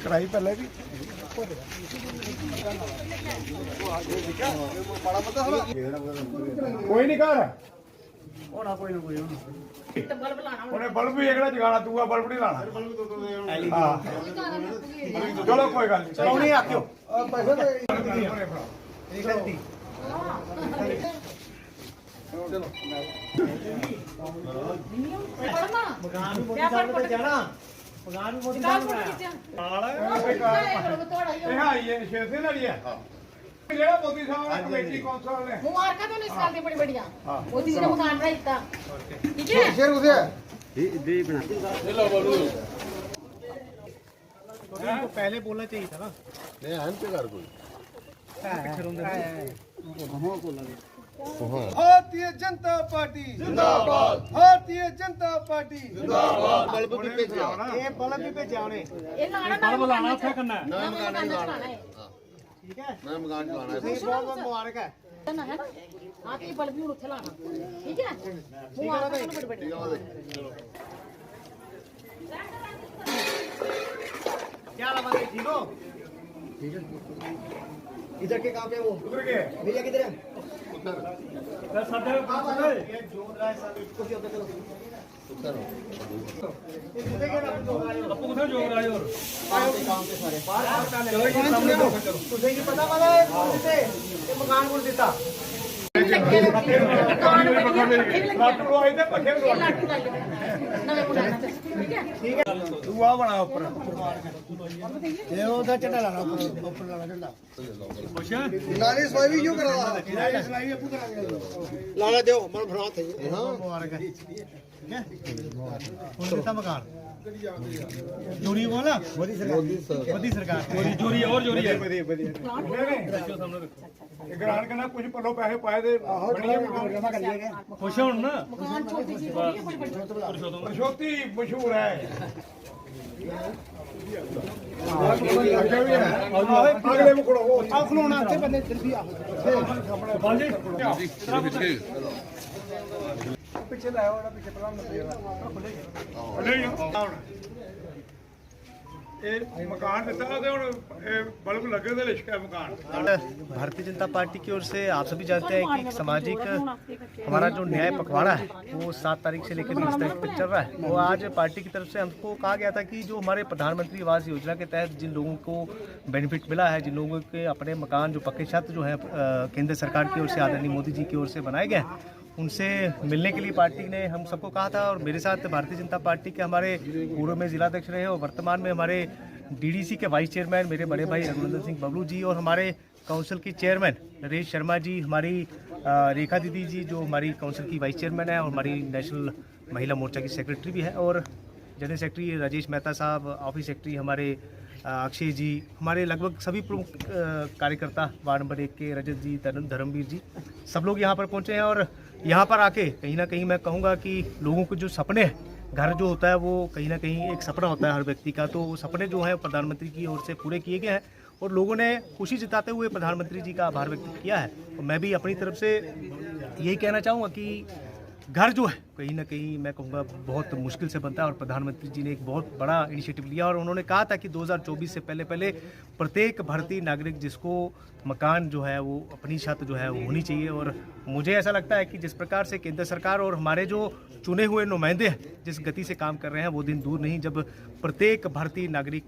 कढ़ाई पहले भी कोई नहीं कर होना कोई ना कोई उन्हें बल्ब भी एक जगाना दूंगा बल्ब नहीं लाना। चलो कोई गल नहीं आखियो मोदी साहब ने कमेटी कौंसल ने मुबारक तो इस साल दी बड़ी बढ़िया मोदी जी ने मकान बनाया ठीक है शेर उसे दे बना ले लो बोलो तो पहले बोलना चाहिए था ना नहीं हम पे कर कोई भारतीय जनता पार्टी जिंदाबाद भारतीय जनता पार्टी जिंदाबाद बल्ब भी भेजा ये बल्ब भी भेजा उन्हें ये बल्ब लाना था करना नया मकान लाना है ठीक है नया मकान लाना है बहुत मुबारक है ना है ना हां ये बल्ब भी उठे लाना ठीक है मुबारक है बड़ी क्या लगा ठीक हो ठीक है इधर के कहां पे वो उधर के भैया किधर है साथ में बात है ये जोड़ रहा है सब इसको क्या होता चलो उधर आपको उधर जोड़ रहा है और काम पे सारे चलो ये सामने चलो तुझे की पता वाला है कौन से ये मकान बोल देता दुआ बना ऊपर ये उधर चढ़ा लाना ऊपर लाना चढ़ा नाली सवाई भी क्यों करा नाली सवाई भी करा लाना दो मन भरा थे हां मुबारक है ठीक है कौन सा मकान जोरी वाला मोदी सरकार जोरी और जोरी है ग्रांट करना कुछ पलो पैसे पाए थे जमा कर लिए खुश हो ना छोटी मशहूर है अगले में खड़ो आओ खलोना अच्छे बंदे जल्दी आओ पीछे लाओ ना पीछे प्रधानमंत्री मकान बल्ब लगे थे लिशका मकान। भारतीय जनता पार्टी की ओर से आप सभी जानते हैं कि सामाजिक हमारा जो न्याय पखवाड़ा है वो 7 तारीख से लेकर 20 तारीख तक चल रहा है। वो आज पार्टी की तरफ से हमको कहा गया था कि जो हमारे प्रधानमंत्री आवास योजना के तहत जिन लोगों को बेनिफिट मिला है, जिन लोगों के अपने मकान जो पक्के छत जो है केंद्र सरकार की ओर से आदरणीय मोदी जी की ओर से बनाए गए, उनसे मिलने के लिए पार्टी ने हम सबको कहा था। और मेरे साथ भारतीय जनता पार्टी के हमारे पूर्व में जिलाध्यक्ष रहे और वर्तमान में हमारे डीडीसी के वाइस चेयरमैन मेरे बड़े भाई रघुनंदन सिंह बबलू जी और हमारे काउंसिल की चेयरमैन नरेश शर्मा जी, हमारी रेखा दीदी जी जो हमारी काउंसिल की वाइस चेयरमैन है और हमारी नेशनल महिला मोर्चा की सेक्रेटरी भी है, और जनरल सेक्रेटरी राजेश मेहता साहब, ऑफिस सेक्रेटरी हमारे अक्षय जी, हमारे लगभग सभी प्रमुख कार्यकर्ता वार्ड नंबर 1 के रजत जी, धर्मवीर जी, सब लोग यहाँ पर पहुँचे हैं। और यहाँ पर आके कहीं ना कहीं मैं कहूँगा कि लोगों के जो सपने हैं, घर जो होता है वो कहीं ना कहीं एक सपना होता है हर व्यक्ति का, तो वो सपने जो है प्रधानमंत्री की ओर से पूरे किए गए हैं और लोगों ने खुशी जताते हुए प्रधानमंत्री जी का आभार व्यक्त किया है। और मैं भी अपनी तरफ से यही कहना चाहूँगा कि घर जो है कहीं ना कहीं मैं कहूँगा बहुत मुश्किल से बनता है और प्रधानमंत्री जी ने एक बहुत बड़ा इनिशिएटिव लिया और उन्होंने कहा था कि 2024 से पहले प्रत्येक भारतीय नागरिक जिसको मकान जो है वो अपनी छत जो है वो होनी चाहिए। और मुझे ऐसा लगता है कि जिस प्रकार से केंद्र सरकार और हमारे जो चुने हुए नुमाइंदे हैं जिस गति से काम कर रहे हैं, वो दिन दूर नहीं जब प्रत्येक भारतीय नागरिक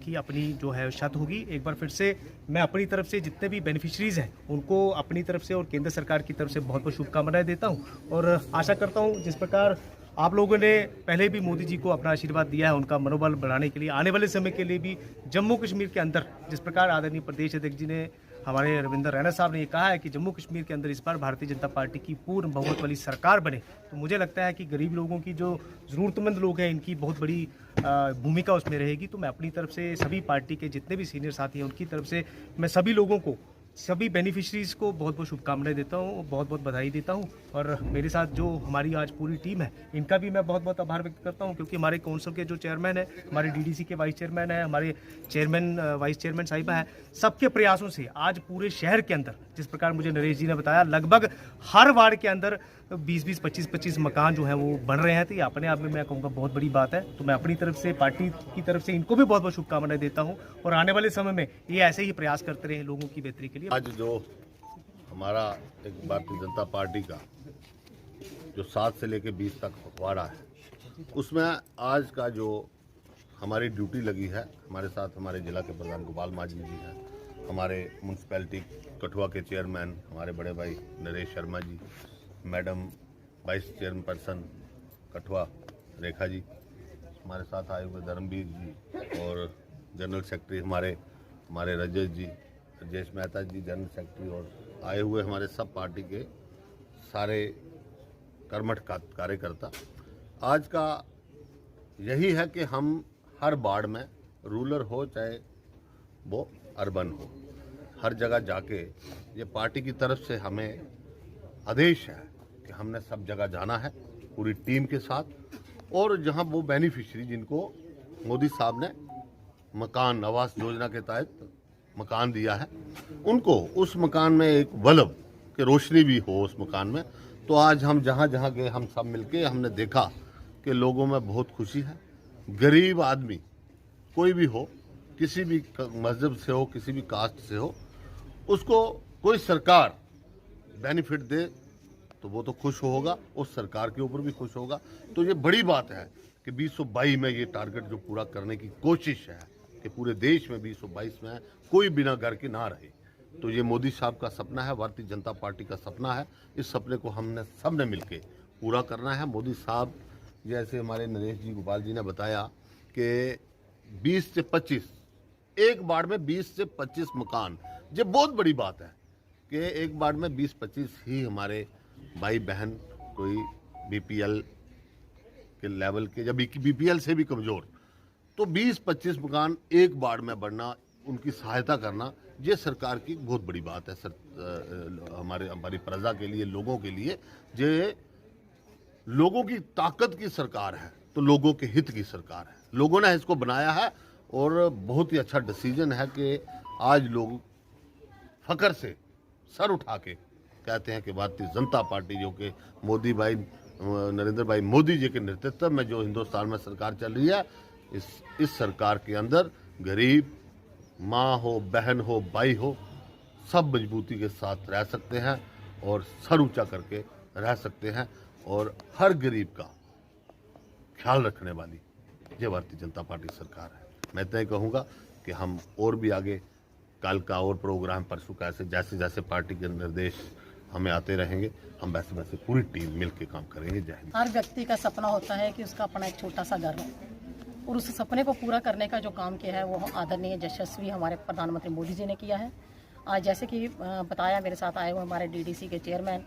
की अपनी जो है छत होगी। एक बार फिर से मैं अपनी तरफ से जितने भी बेनिफिशरीज हैं उनको अपनी तरफ से और केंद्र सरकार की तरफ से बहुत बहुत शुभकामनाएं देता हूं और आशा करता हूं जिस प्रकार आप लोगों ने पहले भी मोदी जी को अपना आशीर्वाद दिया है, उनका मनोबल बढ़ाने के लिए आने वाले समय के लिए भी जम्मू कश्मीर के अंदर जिस प्रकार आदरणीय प्रदेश अध्यक्ष जी ने, हमारे रविंद्र रैना साहब ने ये कहा है कि जम्मू कश्मीर के अंदर इस बार भारतीय जनता पार्टी की पूर्ण बहुमत वाली सरकार बने, तो मुझे लगता है कि गरीब लोगों की जो ज़रूरतमंद लोग हैं इनकी बहुत बड़ी भूमिका उसमें रहेगी। तो मैं अपनी तरफ से सभी पार्टी के जितने भी सीनियर साथी हैं उनकी तरफ से मैं सभी लोगों को सभी बेनिफिशरीज को बहुत बहुत शुभकामनाएं देता हूँ, बहुत बहुत बधाई देता हूँ। और मेरे साथ जो हमारी आज पूरी टीम है, इनका भी मैं बहुत बहुत आभार व्यक्त करता हूँ, क्योंकि हमारे काउंसिल के जो चेयरमैन है, हमारे डीडीसी के वाइस चेयरमैन है, हमारे चेयरमैन वाइस चेयरमैन साहिबा है, सबके प्रयासों से आज पूरे शहर के अंदर, जिस प्रकार मुझे नरेश जी ने बताया, लगभग हर वार्ड के अंदर 20-20, 25-25 मकान जो है वो बन रहे हैं। तो ये अपने आप में मैं कहूँगा बहुत बड़ी बात है। तो मैं अपनी तरफ से, पार्टी की तरफ से इनको भी बहुत बहुत शुभकामनाएं देता हूँ, और आने वाले समय में ये ऐसे ही प्रयास करते रहे लोगों की बेहतरी के लिए। आज जो हमारा एक भारतीय जनता पार्टी का जो 7 से लेकर 20 तक पखवाड़ा है, उसमें आज का जो हमारी ड्यूटी लगी है, हमारे साथ हमारे जिला के प्रधान गोपाल मांझी जी हैं, हमारे म्यूनसिपैलिटी कठुआ के चेयरमैन हमारे बड़े भाई Naresh Sharma ji, madam vice chairperson Kathua Rekha ji, हमारे साथ आए हुए धर्मवीर जी, और जनरल सेक्रेटरी हमारे रजत जी, राजेश मेहता जी जनरल सेक्रेटरी, और आए हुए हमारे सब पार्टी के सारे कर्मठ कार्यकर्ता। आज का यही है कि हम हर वार्ड में, रूरल हो चाहे वो अर्बन हो, हर जगह जाके ये पार्टी की तरफ से हमें आदेश है कि हमने सब जगह जाना है पूरी टीम के साथ, और जहां वो बेनिफिशियरी जिनको मोदी साहब ने मकान आवास योजना के तहत मकान दिया है, उनको उस मकान में एक बल्ब की रोशनी भी हो उस मकान में। तो आज हम जहां जहां गए, हम सब मिलके हमने देखा कि लोगों में बहुत खुशी है। गरीब आदमी कोई भी हो, किसी भी मजहब से हो, किसी भी कास्ट से हो, उसको कोई सरकार बेनिफिट दे तो वो तो खुश होगा, उस सरकार के ऊपर भी खुश होगा। तो ये बड़ी बात है कि 2022 में ये टारगेट जो पूरा करने की कोशिश है कि पूरे देश में 2022 में कोई बिना घर के ना रहे, तो ये मोदी साहब का सपना है, भारतीय जनता पार्टी का सपना है। इस सपने को हमने सबने मिलके पूरा करना है। मोदी साहब, जैसे हमारे नरेश जी गोपाल जी ने बताया कि 20 से 25 एक वार्ड में 20 से 25 मकान, ये बहुत बड़ी बात है कि एक वार्ड में 20-25 ही हमारे भाई बहन कोई बीपीएल के लेवल के या बीपीएल से भी कमज़ोर, तो 20-25 मकान एक वार्ड में बनना, उनकी सहायता करना, ये सरकार की बहुत बड़ी बात है। हमारी प्रजा के लिए, लोगों के लिए, ये लोगों की ताकत की सरकार है, तो लोगों के हित की सरकार है। लोगों ने इसको बनाया है, और बहुत ही अच्छा डिसीजन है कि आज लोग फकर से सर उठा के कहते हैं कि भारतीय जनता पार्टी, जो कि मोदी भाई नरेंद्र भाई मोदी जी के नेतृत्व में जो हिंदुस्तान में सरकार चल रही है, इस सरकार के अंदर गरीब माँ हो, बहन हो, भाई हो, सब मजबूती के साथ रह सकते हैं और सर ऊंचा करके रह सकते हैं, और हर गरीब का ख्याल रखने वाली ये भारतीय जनता पार्टी सरकार है। मैं तो ये कहूँगा कि हम और भी आगे, कल का और प्रोग्राम, परसों का, ऐसे जैसे जैसे पार्टी के निर्देश हमें आते रहेंगे, हम वैसे वैसे पूरी टीम मिलकर काम करेंगे। जय हिंद। हर व्यक्ति का सपना होता है कि उसका अपना एक छोटा सा घर हो, और उस सपने को पूरा करने का जो काम किया है वो आदरणीय यशस्वी हमारे प्रधानमंत्री मोदी जी ने किया है। आज जैसे कि बताया, मेरे साथ आए हुए हमारे डीडीसी के चेयरमैन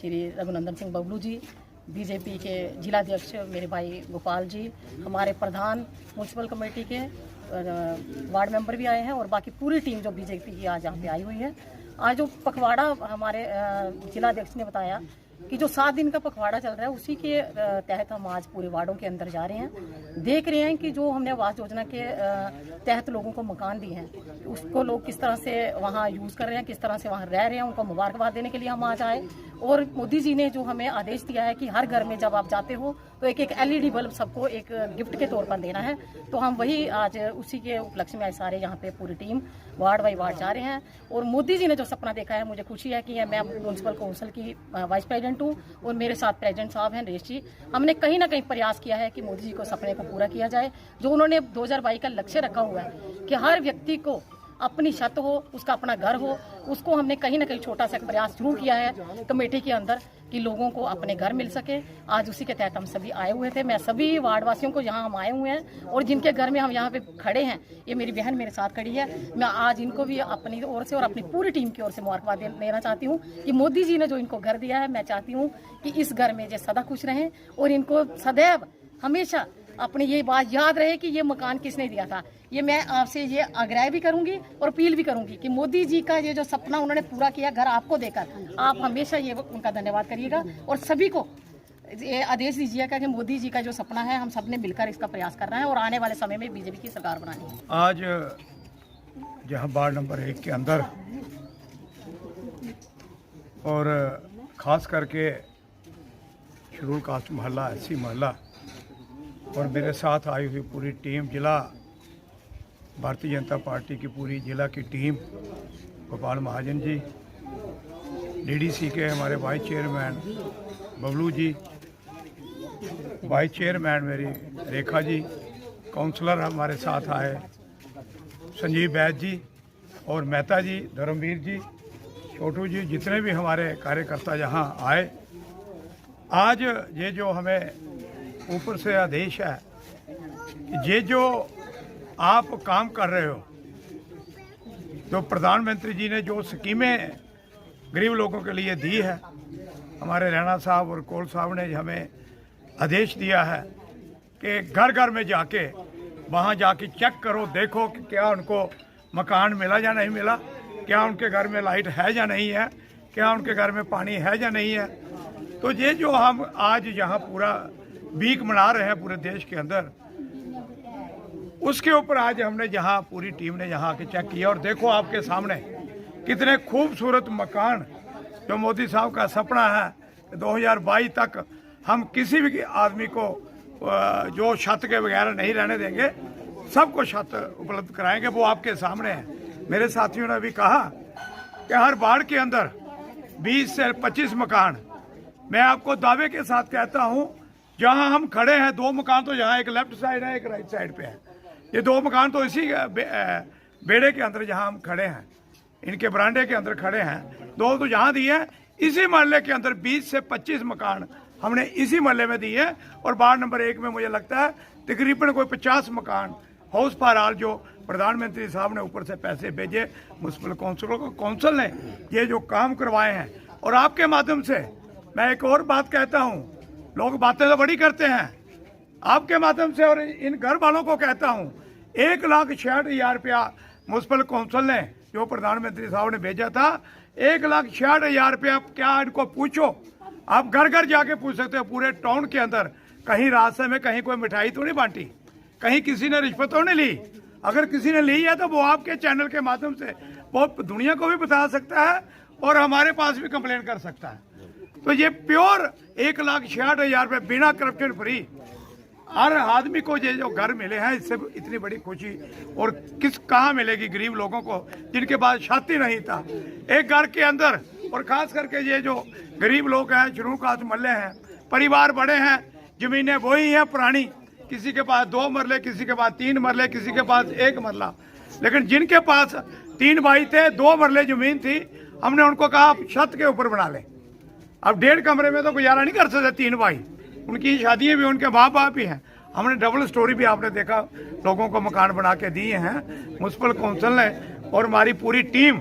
श्री रघुनंदन सिंह बबलू जी, बीजेपी के जिलाध्यक्ष मेरे भाई गोपाल जी, हमारे प्रधान म्यूनसिपल कमेटी के वार्ड मेंबर भी आए हैं, और बाकी पूरी टीम जो बीजेपी की आज यहाँ पे आई हुई है। आज जो पखवाड़ा हमारे जिलाध्यक्ष ने बताया कि जो 7 दिन का पखवाड़ा चल रहा है, उसी के तहत हम आज पूरे वार्डों के अंदर जा रहे हैं, देख रहे हैं कि जो हमने आवास योजना के तहत लोगों को मकान दिए हैं, उसको लोग किस तरह से वहाँ यूज़ कर रहे हैं, किस तरह से वहाँ रह रहे हैं। उनको मुबारकबाद देने के लिए हम आज आए, और मोदी जी ने जो हमें आदेश दिया है कि हर घर में जब आप जाते हो तो एक LED बल्ब सबको एक गिफ्ट के तौर पर देना है, तो हम वही आज उसी के उपलक्ष्य में सारे यहाँ पे पूरी टीम वार्ड बाई वार्ड जा रहे हैं। और मोदी जी ने जो सपना देखा है, मुझे खुशी है कि मैं म्यूनसिपल काउंसिल की वाइस प्रेसिडेंट हूँ, और मेरे साथ प्रेसिडेंट साहब हैं नरेश जी। हमने कहीं ना कहीं प्रयास किया है कि मोदी जी को सपने को पूरा किया जाए, जो उन्होंने 2022 का लक्ष्य रखा हुआ है कि हर व्यक्ति को अपनी छत हो, उसका अपना घर हो, उसको हमने कहीं ना कहीं छोटा सा प्रयास शुरू किया है कमेटी के अंदर कि लोगों को अपने घर मिल सके। आज उसी के तहत हम सभी आए हुए थे। मैं सभी वार्डवासियों को यहाँ हम आए हुए हैं, और जिनके घर में हम यहाँ पे खड़े हैं, ये मेरी बहन मेरे साथ खड़ी है, मैं आज इनको भी अपनी ओर से और अपनी पूरी टीम की ओर से मुबारकबाद देना चाहती हूँ कि मोदी जी ने जो इनको घर दिया है, मैं चाहती हूँ कि इस घर में ये सदा खुश रहें, और इनको सदैव हमेशा अपनी ये बात याद रहे कि ये मकान किसने दिया था। ये मैं आपसे ये आग्रह भी करूंगी और अपील भी करूंगी कि मोदी जी का ये जो सपना उन्होंने पूरा किया घर आपको देकर, आप हमेशा ये उनका धन्यवाद करिएगा और सभी को ये आदेश दीजिएगा कि मोदी जी का जो सपना है हम सब ने मिलकर इसका प्रयास करना है और आने वाले समय में बीजेपी की सरकार बनानी है। आज जहां वार्ड नंबर 1 के अंदर और ख़ास करके शेड्यूल कास्ट मोहल्ला, एससी मोहल्ला, और मेरे साथ आई हुई पूरी टीम, जिला भारतीय जनता पार्टी की पूरी जिला की टीम, गोपाल महाजन जी, डीडीसी के हमारे vice chairman Bablu ji, vice chairman मेरी रेखा जी, काउंसलर हमारे साथ आए संजीव बैद जी और मेहता जी, धर्मवीर जी, छोटू जी, जितने भी हमारे कार्यकर्ता यहाँ आए। आज ये जो हमें ऊपर से आदेश है कि ये जो आप काम कर रहे हो, जो प्रधानमंत्री जी ने जो स्कीमें गरीब लोगों के लिए दी है, हमारे रैना साहब और कोल साहब ने हमें आदेश दिया है कि घर घर में जाके वहाँ जाके चेक करो, देखो कि क्या उनको मकान मिला या नहीं मिला, क्या उनके घर में लाइट है या नहीं है, क्या उनके घर में पानी है या नहीं है। तो ये जो हम आज यहाँ पूरा वीक मना रहे हैं पूरे देश के अंदर, उसके ऊपर आज हमने जहाँ पूरी टीम ने यहाँ आके चेक किया और देखो आपके सामने कितने खूबसूरत मकान, जो मोदी साहब का सपना है कि 2022 तक हम किसी भी आदमी को जो छत के बगैर नहीं रहने देंगे, सबको छत उपलब्ध कराएंगे, वो आपके सामने है। मेरे साथियों ने भी कहा कि हर वार्ड के अंदर 20 से 25 मकान, मैं आपको दावे के साथ कहता हूं, जहां हम खड़े हैं 2 मकान तो यहाँ एक लेफ्ट साइड है, एक राइट साइड पे है। ये 2 मकान तो इसी बेड़े के अंदर जहां हम खड़े हैं, इनके बरांडे के अंदर खड़े हैं, 2 तो यहाँ दिए हैं। इसी मोहल्ले के अंदर 20 से 25 मकान हमने इसी मोहल्ले में दिए हैं और वार्ड नंबर 1 में मुझे लगता है तकरीबन कोई 50 मकान हाउस फॉर ऑल, जो प्रधानमंत्री साहब ने ऊपर से पैसे भेजे म्युनिसिपल काउंसिलों को, काउंसिल ने ये जो काम करवाए हैं। और आपके माध्यम से मैं एक और बात कहता हूँ, लोग बातें तो बड़ी करते हैं, आपके माध्यम से और इन घर वालों को कहता हूँ, 1,66,000 रुपया म्युनिसिपल काउंसिल ने जो प्रधानमंत्री साहब ने भेजा था, 1,66,000 रुपया, क्या इनको पूछो, आप घर घर जाके पूछ सकते हो पूरे टाउन के अंदर, कहीं रास्ते में कहीं कोई मिठाई तो नहीं बांटी, कहीं किसी ने रिश्वत तो नहीं ली। अगर किसी ने ली है तो वो आपके चैनल के माध्यम से वो दुनिया को भी बता सकता है और हमारे पास भी कंप्लेन कर सकता है। तो ये प्योर 1,66,000 रुपये बिना करप्शन फ्री हर आदमी को ये जो घर मिले हैं, इससे इतनी बड़ी खुशी और कहाँ मिलेगी गरीब लोगों को जिनके पास छत ही नहीं था एक घर के अंदर। और खास करके ये जो गरीब लोग हैं, शेड्यूल कास्ट मोहल्ले हैं, परिवार बड़े हैं, जमीनें वही हैं पुरानी, किसी के पास 2 मरले, किसी के पास 3 मरले, किसी के पास 1 मरला, लेकिन जिनके पास 3 भाई थे, 2 मरले जमीन थी, हमने उनको कहा आप छत के ऊपर बना लें। अब 1.5 कमरे में तो गुजारा नहीं कर सकते 3 भाई, उनकी शादियाँ भी, उनके माँ बाप भी हैं। हमने डबल स्टोरी भी आपने देखा लोगों को मकान बना के दिए हैं म्युनिसिपल काउंसिल ने, और हमारी पूरी टीम,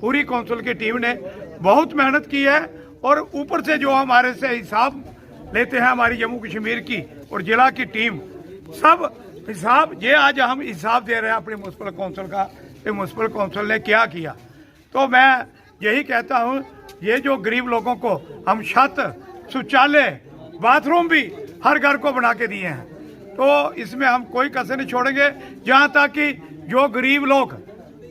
पूरी काउंसिल की टीम ने बहुत मेहनत की है। और ऊपर से जो हमारे से हिसाब लेते हैं हमारी जम्मू कश्मीर की और जिला की टीम, सब हिसाब, ये आज हम हिसाब दे रहे हैं अपनी म्युनिसिपल काउंसिल का कि म्युनिसिपल काउंसिल ने क्या किया। तो मैं यही कहता हूँ, ये जो गरीब लोगों को हम छत, शौचालय, बाथरूम भी हर घर को बना के दिए हैं, तो इसमें हम कोई कसर नहीं छोड़ेंगे। जहाँ तक कि जो गरीब लोग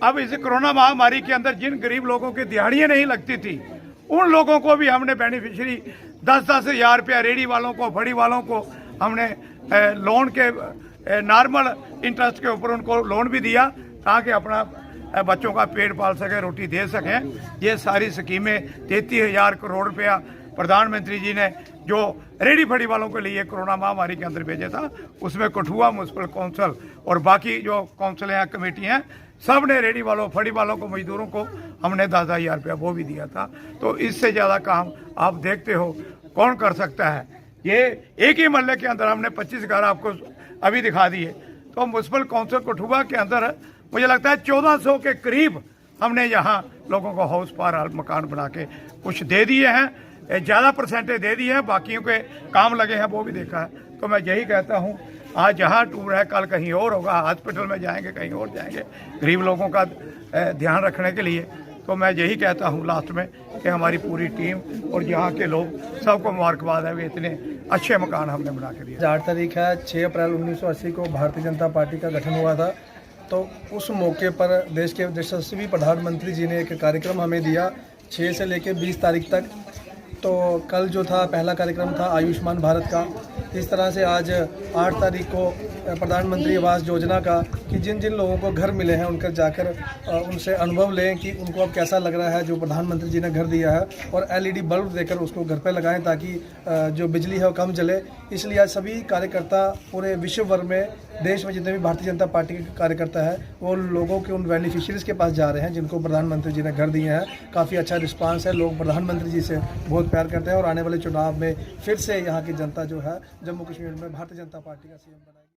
अब इस कोरोना महामारी के अंदर जिन गरीब लोगों की दिहाड़ियाँ नहीं लगती थी, उन लोगों को भी हमने बेनिफिशियरी 10-10 हज़ार रुपया, रेडी वालों को, फड़ी वालों को हमने लोन के नॉर्मल इंटरेस्ट के ऊपर उनको लोन भी दिया ताकि अपना बच्चों का पेट पाल सके, रोटी दे सकें। ये सारी स्कीमें 33,000 करोड़ रुपया प्रधानमंत्री जी ने जो रेडी फड़ी वालों के लिए कोरोना महामारी के अंदर भेजा था, उसमें कठुआ म्युनिसिपल काउंसिल और बाकी जो काउंसिल हैं, कमेटी हैं, सब ने रेडी वालों, फड़ी वालों को, मजदूरों को हमने 10,000 रुपया वो भी दिया था। तो इससे ज़्यादा काम आप देखते हो कौन कर सकता है। ये एक ही मोहल्ले के अंदर हमने 25 घर आपको अभी दिखा दिए। तो म्युनिसिपल काउंसिल कठुआ के अंदर मुझे लगता है 1400 के करीब हमने यहाँ लोगों को हाउस फॉर ऑल मकान बना के कुछ दे दिए हैं, ज़्यादा परसेंटेज दे दी है, बाकियों के काम लगे हैं वो भी देखा है। तो मैं यही कहता हूँ आज जहाँ टूर है कल कहीं और होगा, हॉस्पिटल में जाएंगे, कहीं और जाएंगे, गरीब लोगों का ध्यान रखने के लिए। तो मैं यही कहता हूँ लास्ट में कि हमारी पूरी टीम और यहाँ के लोग सबको मुबारकबाद है, वे इतने अच्छे मकान हमने बना के दिए। 8 तारीख है 6 अप्रैल 1980 को भारतीय जनता पार्टी का गठन हुआ था। तो उस मौके पर देश के यशस्वी प्रधानमंत्री जी ने एक कार्यक्रम हमें दिया 6 से लेकर 20 तारीख तक। तो कल जो था पहला कार्यक्रम था आयुष्मान भारत का। इस तरह से आज 8 तारीख को प्रधानमंत्री आवास योजना का कि जिन जिन लोगों को घर मिले हैं उनकर जाकर उनसे अनुभव लें कि उनको अब कैसा लग रहा है जो प्रधानमंत्री जी ने घर दिया है, और LED बल्ब देकर उसको घर पे लगाएं ताकि जो बिजली है वो कम जले। इसलिए आज सभी कार्यकर्ता पूरे विश्व भर में, देश में जितने भी भारतीय जनता पार्टी के कार्यकर्ता है वो लोगों के उन बेनिफिशियरीज के पास जा रहे हैं जिनको प्रधानमंत्री जी ने घर दिए हैं। काफ़ी अच्छा रिस्पांस है, लोग प्रधानमंत्री जी से बहुत प्यार करते हैं और आने वाले चुनाव में फिर से यहाँ की जनता जो है जम्मू कश्मीर में भारतीय जनता पार्टी का CM बनाएगी।